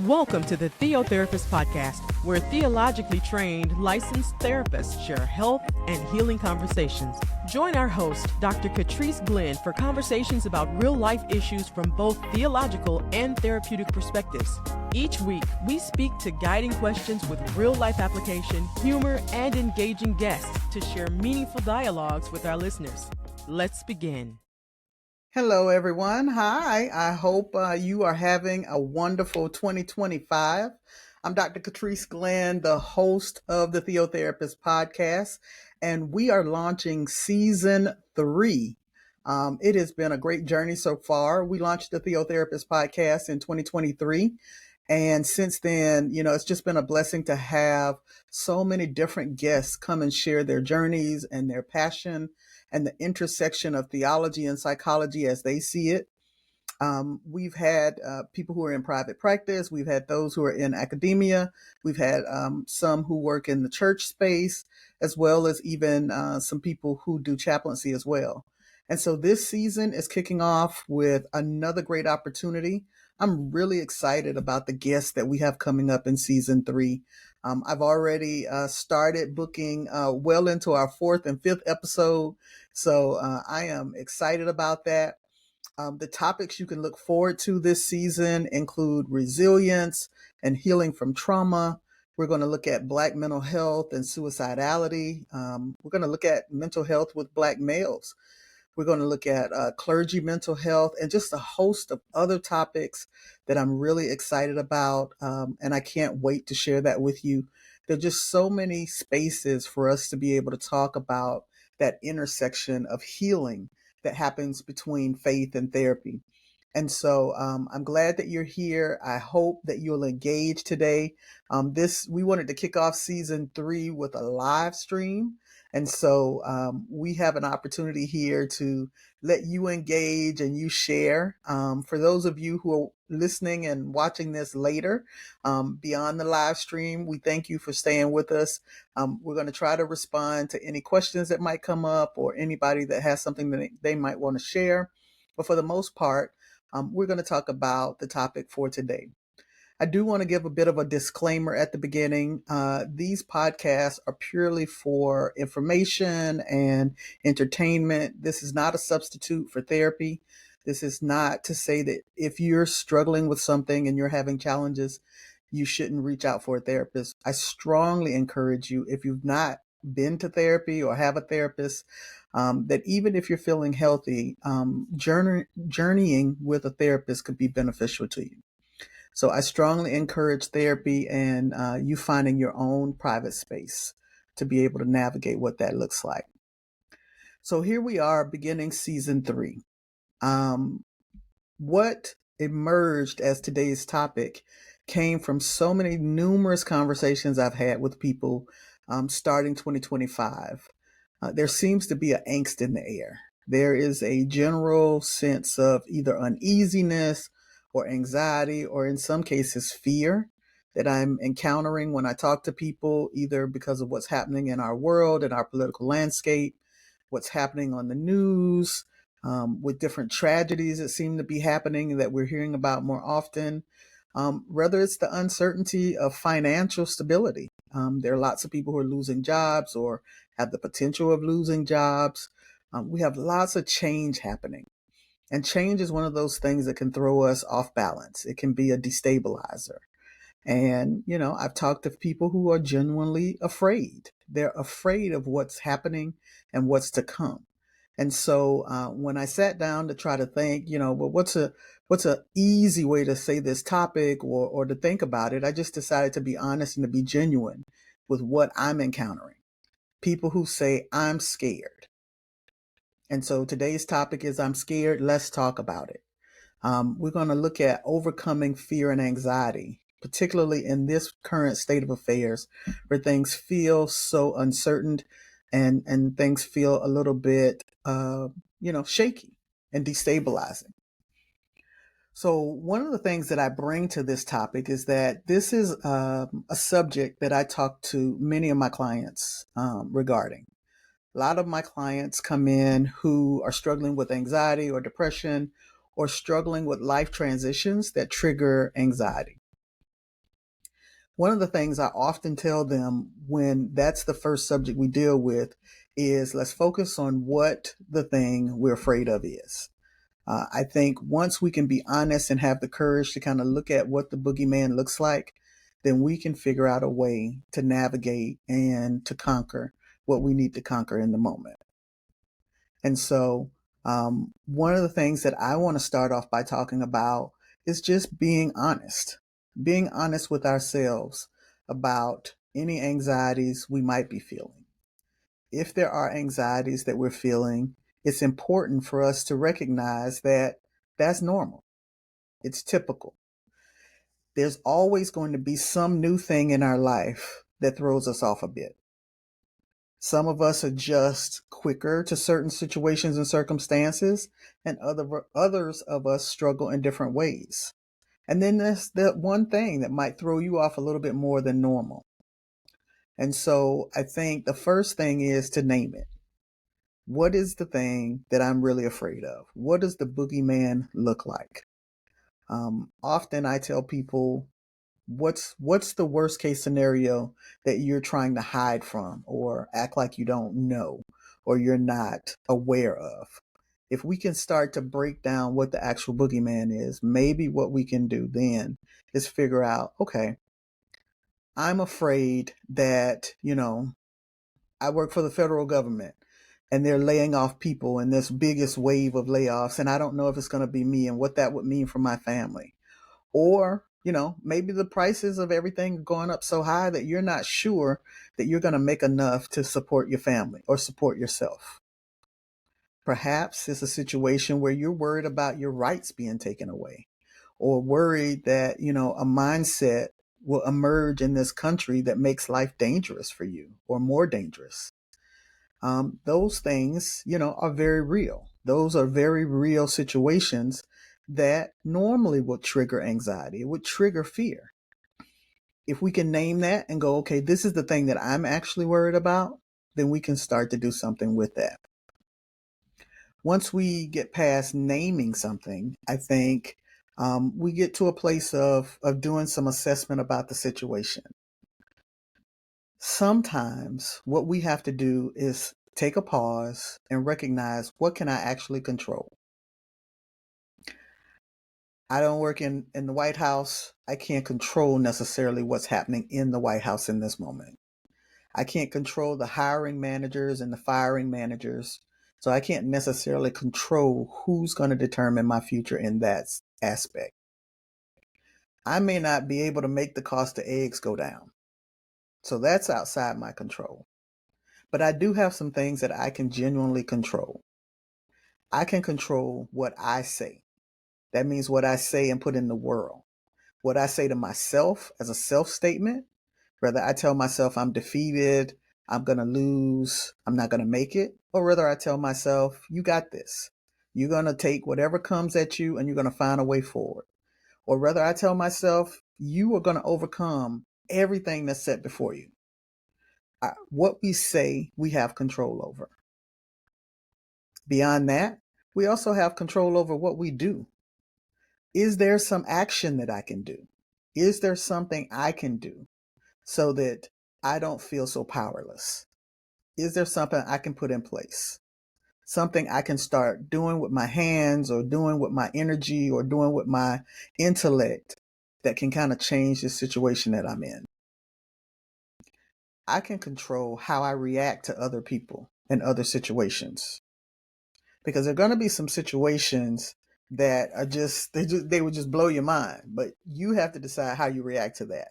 Welcome to the Theo Therapist Podcast, where theologically trained, licensed therapists share health and healing conversations. Join our host, Dr. Catrice Glenn, for conversations about real-life issues from both theological and therapeutic perspectives. Each week, we speak to guiding questions with real-life application, humor, and engaging guests to share meaningful dialogues with our listeners. Let's begin. Hello, everyone. Hi. I hope you are having a wonderful 2025. I'm Dr. Catrice Glenn, the host of the Theo Therapist Podcast, and we are launching season 3. It has been a great journey so far. We launched the Theo Therapist Podcast in 2023. And since then, it's just been a blessing to have so many different guests come and share their journeys and their passion and the intersection of theology and psychology as they see it. We've had people who are in private practice. We've had those who are in academia. We've had some who work in the church space, as well as even some people who do chaplaincy as well. And so this season is kicking off with another great opportunity. I'm really excited about the guests that we have coming up in season 3. I've already started booking well into our 4th and 5th episode. So I am excited about that. The topics you can look forward to this season include resilience and healing from trauma. We're going to look at Black mental health and suicidality. We're going to look at mental health with Black males. We're going to look at clergy mental health and just a host of other topics that I'm really excited about. And I can't wait to share that with you. There are just so many spaces for us to be able to talk about that intersection of healing that happens between faith and therapy. And so I'm glad that you're here. I hope that you'll engage today. We wanted to kick off season 3 with a live stream. And so we have an opportunity here to let you engage and you share. For those of you who are listening and watching this later, beyond the live stream, we thank you for staying with us. We're going to try to respond to any questions that might come up or anybody that has something that they might want to share. But for the most part, we're going to talk about the topic for today. I do want to give a bit of a disclaimer at the beginning. These podcasts are purely for information and entertainment. This is not a substitute for therapy. This is not to say that if you're struggling with something and you're having challenges, you shouldn't reach out for a therapist. I strongly encourage you, if you've not been to therapy or have a therapist, that even if you're feeling healthy, journeying with a therapist could be beneficial to you. So I strongly encourage therapy and you finding your own private space to be able to navigate what that looks like. So here we are beginning season 3. What emerged as today's topic came from so many numerous conversations I've had with people starting 2025. There seems to be an angst in the air. There is a general sense of either uneasiness or anxiety, or in some cases, fear that I'm encountering when I talk to people, either because of what's happening in our world, in our political landscape, what's happening on the news, with different tragedies that seem to be happening that we're hearing about more often. Whether it's the uncertainty of financial stability. There are lots of people who are losing jobs or have the potential of losing jobs. We have lots of change happening. And change is one of those things that can throw us off balance. It can be a destabilizer. And, I've talked to people who are genuinely afraid. They're afraid of what's happening and what's to come. And so when I sat down to try to think, well, what's a easy way to say this topic or to think about it, I just decided to be honest and to be genuine with what I'm encountering. People who say, I'm scared. And so today's topic is I'm scared. Let's talk about it. We're going to look at overcoming fear and anxiety, particularly in this current state of affairs where things feel so uncertain and things feel a little bit, shaky and destabilizing. So one of the things that I bring to this topic is that this is a subject that I talk to many of my clients regarding. A lot of my clients come in who are struggling with anxiety or depression or struggling with life transitions that trigger anxiety. One of the things I often tell them when that's the first subject we deal with is let's focus on what the thing we're afraid of is. I think once we can be honest and have the courage to kind of look at what the boogeyman looks like, then we can figure out a way to navigate and to conquer what we need to conquer in the moment. And so, one of the things that I want to start off by talking about is just being honest with ourselves about any anxieties we might be feeling. If there are anxieties that we're feeling, it's important for us to recognize that that's normal. It's typical. There's always going to be some new thing in our life that throws us off a bit. Some of us adjust quicker to certain situations and circumstances, and others of us struggle in different ways. And then there's that one thing that might throw you off a little bit more than normal. And so I think the first thing is to name it. What is the thing that I'm really afraid of? What does the boogeyman look like? Often I tell people, what's the worst case scenario that you're trying to hide from or act like you don't know or you're not aware of? If we can start to break down what the actual boogeyman is, maybe what we can do then is figure out, okay, I'm afraid that, I work for the federal government and they're laying off people in this biggest wave of layoffs. And I don't know if it's going to be me and what that would mean for my family. Or, maybe the prices of everything are going up so high that you're not sure that you're going to make enough to support your family or support yourself. Perhaps it's a situation where you're worried about your rights being taken away or worried that, a mindset will emerge in this country that makes life dangerous for you or more dangerous. Those things, are very real. Those are very real situations that normally would trigger anxiety. It would trigger fear. If we can name that and go, okay, this is the thing that I'm actually worried about, then we can start to do something with that. Once we get past naming something, I think we get to a place of doing some assessment about the situation. Sometimes what we have to do is take a pause and recognize, what can I actually control? I don't work in the White House. I can't control necessarily what's happening in the White House in this moment. I can't control the hiring managers and the firing managers. So I can't necessarily control who's going to determine my future in that aspect. I may not be able to make the cost of eggs go down. So that's outside my control. But I do have some things that I can genuinely control. I can control what I say. That means what I say and put in the world. What I say to myself as a self-statement, whether I tell myself I'm defeated, I'm going to lose, I'm not going to make it, or whether I tell myself, you got this. You're going to take whatever comes at you and you're going to find a way forward. Or whether I tell myself, you are going to overcome everything that's set before you. What we say, we have control over. Beyond that, we also have control over what we do. Is there some action that I can do? Is there something I can do so that I don't feel so powerless? Is there something I can put in place? Something I can start doing with my hands or doing with my energy or doing with my intellect that can kind of change the situation that I'm in. I can control how I react to other people and other situations. Because there are going to be some situations that are they would just blow your mind, but you have to decide how you react to that.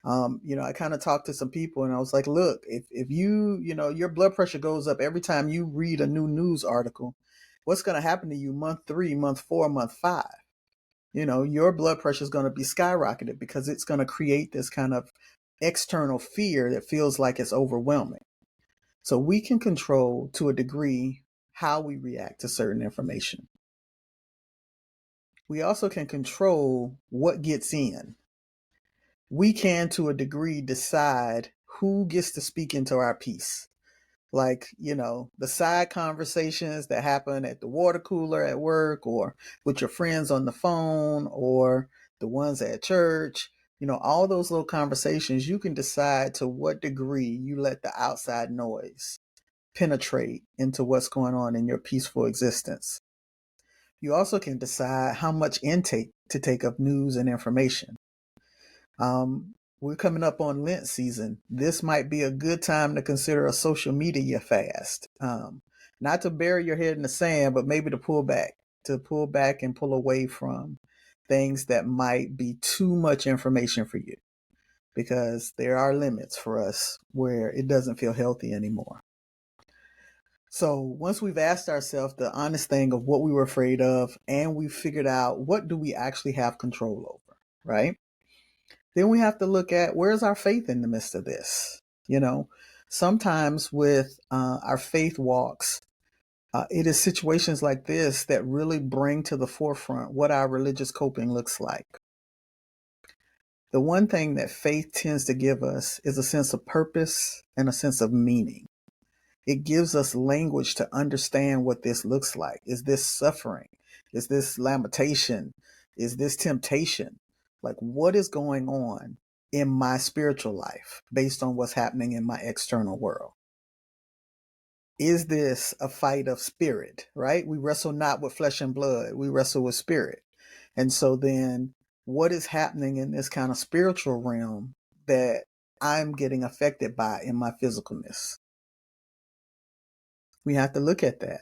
I kind of talked to some people and I was like, look, if your blood pressure goes up every time you read a new news article, what's going to happen to you month 3, month 4, month 5? Your blood pressure is going to be skyrocketed because it's going to create this kind of external fear that feels like it's overwhelming. So we can control to a degree how we react to certain information. We also can control what gets in. We can, to a degree, decide who gets to speak into our piece. Like, the side conversations that happen at the water cooler at work or with your friends on the phone or the ones at church. All those little conversations, you can decide to what degree you let the outside noise penetrate into what's going on in your peaceful existence. You also can decide how much intake to take of news and information. We're coming up on Lent season. This might be a good time to consider a social media fast. Not to bury your head in the sand, but maybe to pull back and pull away from things that might be too much information for you, because there are limits for us where it doesn't feel healthy anymore. So once we've asked ourselves the honest thing of what we were afraid of, and we figured out what do we actually have control over, right? Then we have to look at, where's our faith in the midst of this? Sometimes with our faith walks, it is situations like this that really bring to the forefront what our religious coping looks like. The one thing that faith tends to give us is a sense of purpose and a sense of meaning. It gives us language to understand what this looks like. Is this suffering? Is this lamentation? Is this temptation? Like, what is going on in my spiritual life based on what's happening in my external world? Is this a fight of spirit, right? We wrestle not with flesh and blood. We wrestle with spirit. And so then what is happening in this kind of spiritual realm that I'm getting affected by in my physicalness? We have to look at that.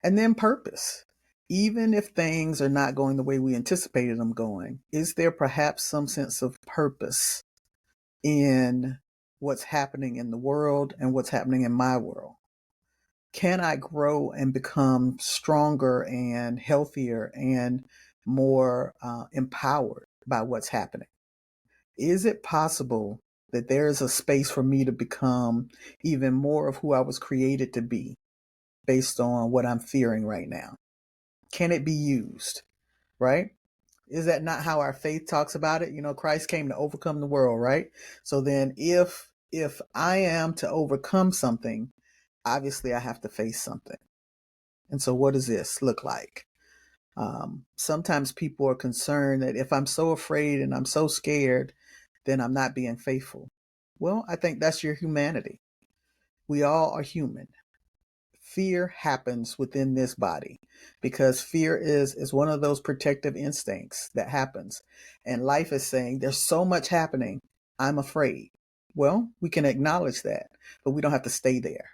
And then purpose. Even if things are not going the way we anticipated them going, is there perhaps some sense of purpose in what's happening in the world and what's happening in my world? Can I grow and become stronger and healthier and more empowered by what's happening? Is it possible that there is a space for me to become even more of who I was created to be based on what I'm fearing right now? Can it be used, right? Is that not how our faith talks about it? Christ came to overcome the world, right? So then if I am to overcome something, obviously I have to face something. And so what does this look like? Sometimes people are concerned that if I'm so afraid and I'm so scared, then I'm not being faithful. Well, I think that's your humanity. We all are human. Fear happens within this body because fear is one of those protective instincts that happens. And life is saying, there's so much happening, I'm afraid. Well, we can acknowledge that, but we don't have to stay there.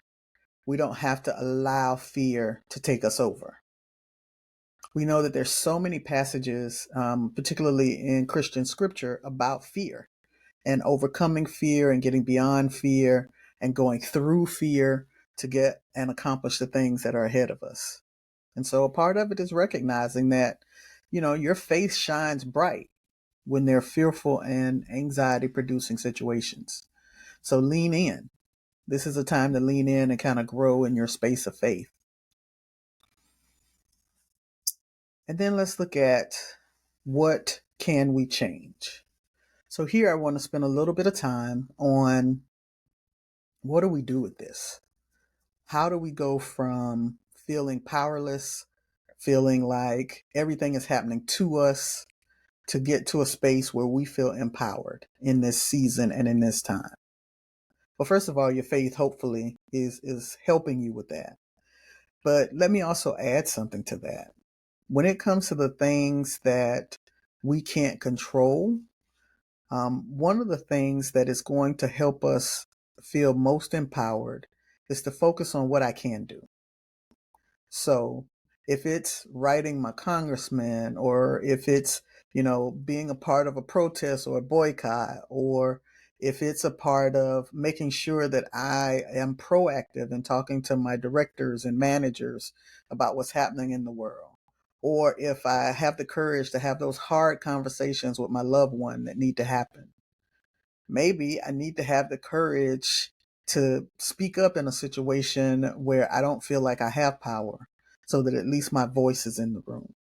We don't have to allow fear to take us over. We know that there's so many passages, particularly in Christian scripture, about fear and overcoming fear and getting beyond fear and going through fear to get and accomplish the things that are ahead of us. And so a part of it is recognizing that, your faith shines bright when they're fearful and anxiety producing situations. So lean in. This is a time to lean in and kind of grow in your space of faith. And then let's look at, what can we change? So here I want to spend a little bit of time on, what do we do with this? How do we go from feeling powerless, feeling like everything is happening to us, to get to a space where we feel empowered in this season and in this time? Well, first of all, your faith hopefully is helping you with that. But let me also add something to that. When it comes to the things that we can't control, one of the things that is going to help us feel most empowered is to focus on what I can do. So if it's writing my congressman, or if it's, being a part of a protest or a boycott, or if it's a part of making sure that I am proactive in talking to my directors and managers about what's happening in the world, or if I have the courage to have those hard conversations with my loved one that need to happen. Maybe I need to have the courage to speak up in a situation where I don't feel like I have power, so that at least my voice is in the room.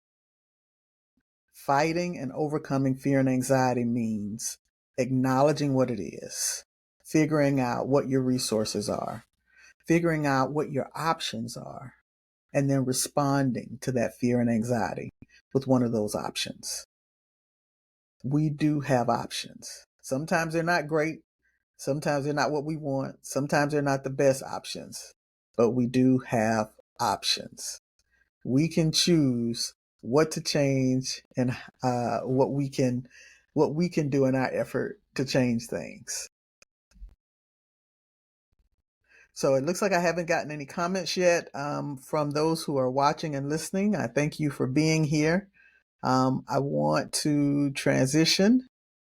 Fighting and overcoming fear and anxiety means acknowledging what it is, figuring out what your resources are, figuring out what your options are, and then responding to that fear and anxiety with one of those options. we do have options. Sometimes they're not great. Sometimes they're not what we want. Sometimes they're not the best options, but we do have options. We can choose what to change and what we can do in our effort to change things. So it looks like I haven't gotten any comments yet from those who are watching and listening. I thank you for being here. I want to transition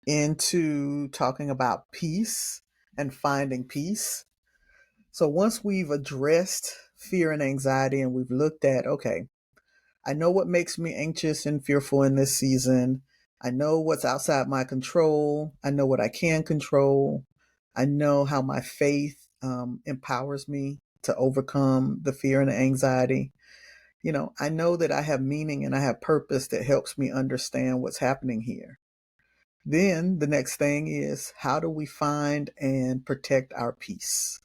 into talking about peace and finding peace. So once we've addressed fear and anxiety and we've looked at, okay, I know what makes me anxious and fearful in this season. I know what's outside my control. I know what I can control. I know how my faith empowers me to overcome the fear and the anxiety. I know that I have meaning and I have purpose that helps me understand what's happening here. Then the next thing is, how do we find and protect our peace?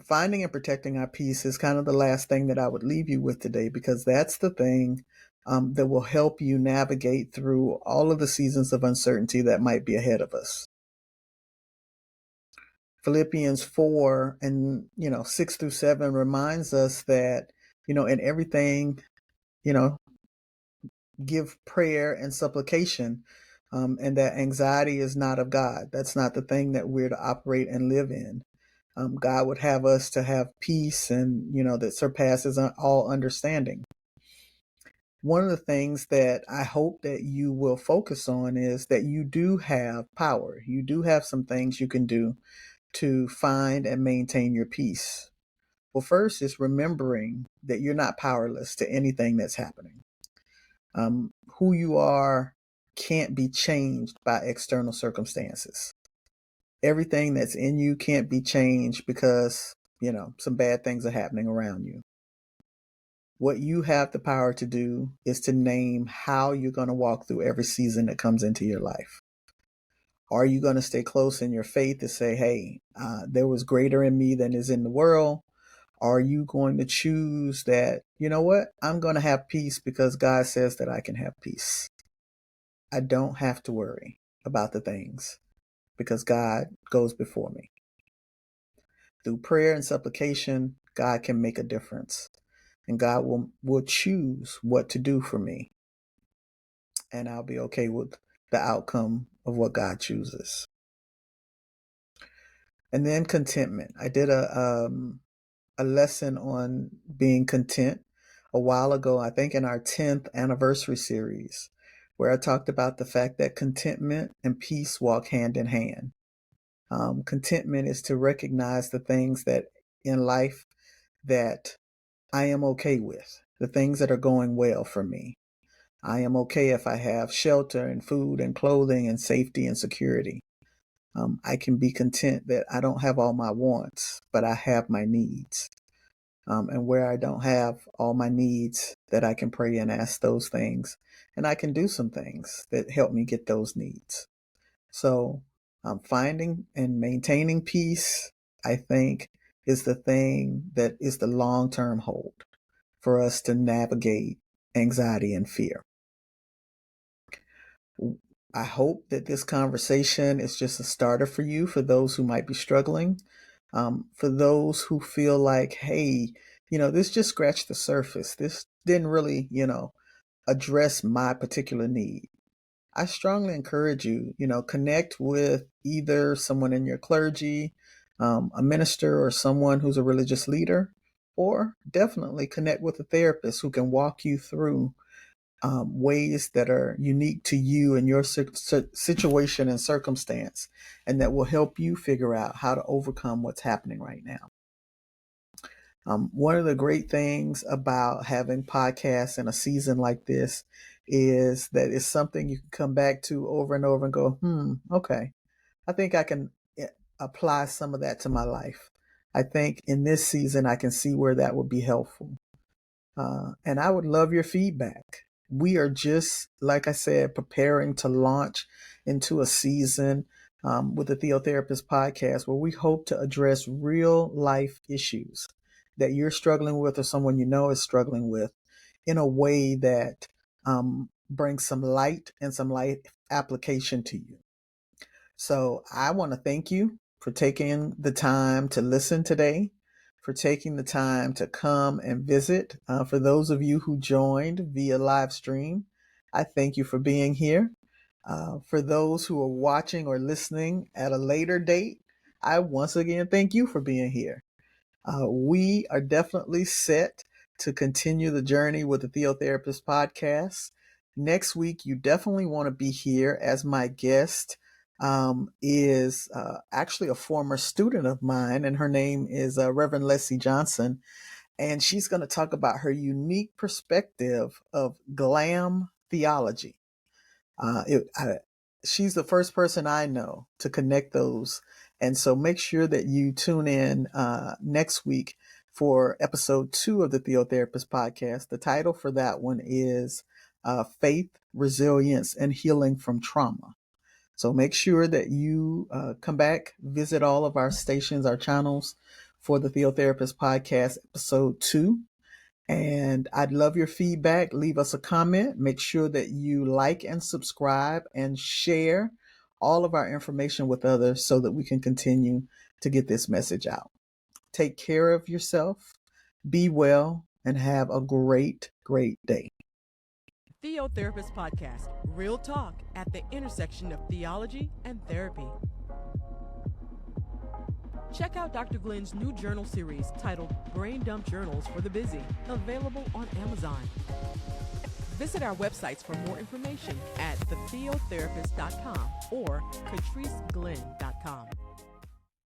Finding and protecting our peace is kind of the last thing that I would leave you with today, because that's the thing that will help you navigate through all of the seasons of uncertainty that might be ahead of us. Philippians 4 and 6 through 7 reminds us that in everything, give prayer and supplication, and that anxiety is not of God. That's not the thing that we're to operate and live in. God would have us to have peace and, that surpasses all understanding. One of the things that I hope that you will focus on is that you do have power. You do have some things you can do to find and maintain your peace. Well, first is remembering that you're not powerless to anything that's happening. Who you are can't be changed by external circumstances. Everything that's in you can't be changed because, some bad things are happening around you. What you have the power to do is to name how you're going to walk through every season that comes into your life. Are you going to stay close in your faith to say, hey, there was greater in me than is in the world? Are you going to choose that, you know what, I'm going to have peace because God says that I can have peace? I don't have to worry about the things because God goes before me. Through prayer and supplication, God can make a difference. And God will choose what to do for me. And I'll be okay with the outcome of what God chooses. And then contentment. I did a lesson on being content a while ago, I think in our 10th anniversary series, where I talked about the fact that contentment and peace walk hand in hand. Contentment is to recognize the things that in life that I am okay with, the things that are going well for me. I am okay if I have shelter and food and clothing and safety and security. I can be content that I don't have all my wants, but I have my needs. And where I don't have all my needs, that I can pray and ask those things. And I can do some things that help me get those needs. So finding and maintaining peace, I think, is the thing that is the long-term hold for us to navigate anxiety and fear. I hope that this conversation is just a starter for you, for those who might be struggling, for those who feel like, hey, this just scratched the surface. This didn't really, address my particular need. I strongly encourage you, connect with either someone in your clergy, a minister, or someone who's a religious leader, or definitely connect with a therapist who can walk you through ways that are unique to you and your situation and circumstance, and that will help you figure out how to overcome what's happening right now. One of the great things about having podcasts in a season like this is that it's something you can come back to over and over and go, okay, I think I can apply some of that to my life. I think in this season, I can see where that would be helpful. And I would love your feedback. We are just, like I said, preparing to launch into a season with the Theo Therapist Podcast, where we hope to address real life issues that you're struggling with or someone you know is struggling with in a way that bring some light and some light application to you. So I want to thank you for taking the time to listen today, for taking the time to come and visit. For those of you who joined via live stream, I thank you for being here. For those who are watching or listening at a later date, I once again thank you for being here. We are definitely set to continue the journey with the Theo Therapist Podcast. Next week, you definitely want to be here, as my guest is actually a former student of mine, and her name is Reverend Leslie Johnson. And she's going to talk about her unique perspective of glam theology. She's the first person I know to connect those. And so make sure that you tune in next week for episode 2 of the Theo Therapist Podcast. The title for that one is Faith, Resilience, and Healing from Trauma. So make sure that you come back, visit all of our stations, our channels for the Theo Therapist Podcast, episode 2. And I'd love your feedback. Leave us a comment. Make sure that you like and subscribe and share all of our information with others so that we can continue to get this message out. Take care of yourself, be well, and have a great, great day. Theo Therapist Podcast, real talk at the intersection of theology and therapy. Check out Dr. Glenn's new journal series titled Brain Dump Journals for the Busy, available on Amazon. Visit our websites for more information at thetheotherapist.com or catriceglenn.com.